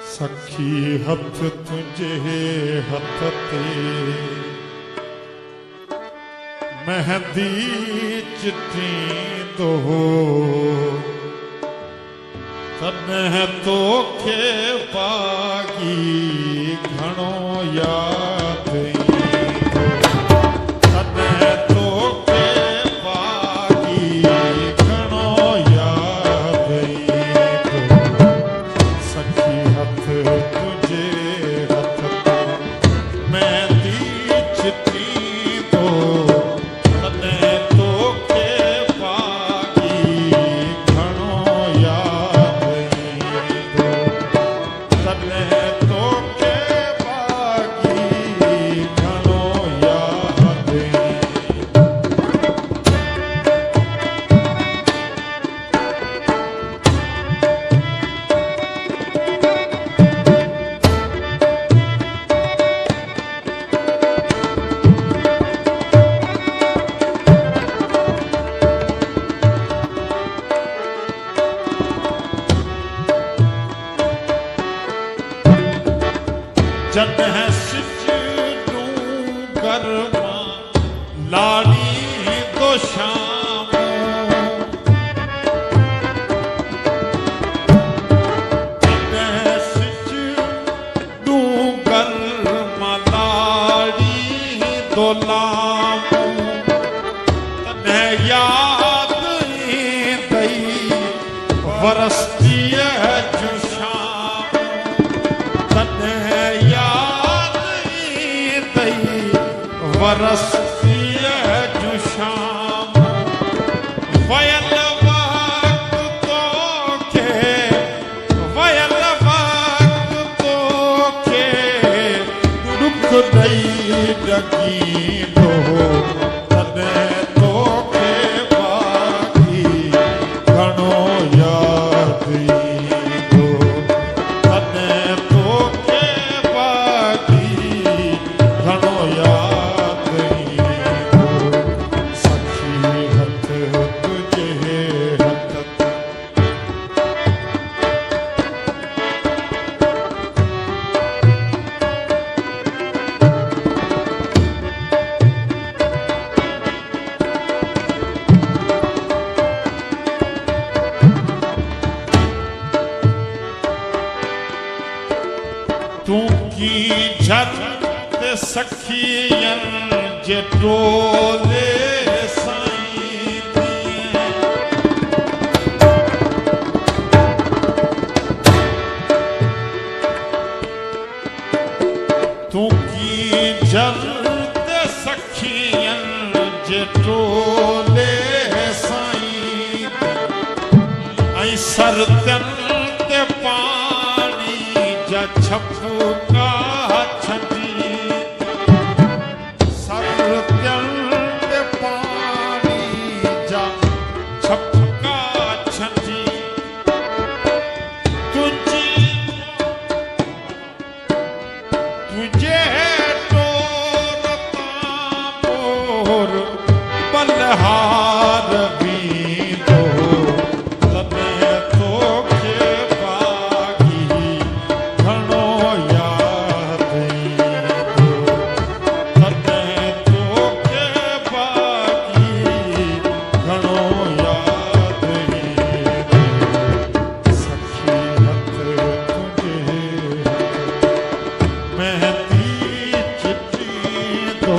सखी हथ तुझे हथ ते मेहंदी चिट्ठी दो तन्ह तोखे पागी घणो याद तन्ह तोखे पागी घणो याद सखी हथ तुझे हथ ते मेहंदी चिट्ठी दो तन्ह तोखे पागी घणो याद तन्ह तोखे पागी घणो याद जॾहिं सिजू गरमा लाड़ी तो शाम जॾहिं सिजू गरमा लाड़ी तो लाम तॾहिं याद ईंदई वरसतीअ जूं शाम तॾहिं याद ईंदई वरसतीअ जूं शाम वयल वक़्त तोखे वयल वक़्त तोखे ॾुख ॾई ॾकींदो तॾहिं तोखे पागी घणो याद ईंदो तॾहिं तोखे पागी घणो याद ईंदो सखी हथ तुझे हथ ते तू की झट सखियन जे टोले साईं तू की झट सखियन जे टोले साईं ऐं सरदन ते पानी जा छपका छंदी सरदन ते पानी जा छपका छंदी तुझे टोर तांबोर बलहार बींदो तॾहिं तोखे पागी घणो याद ईंदो तॾहिं तोखे पागी घणो याद ईंदो सखी हथ तुझे मेहंदी चिट्ठी दो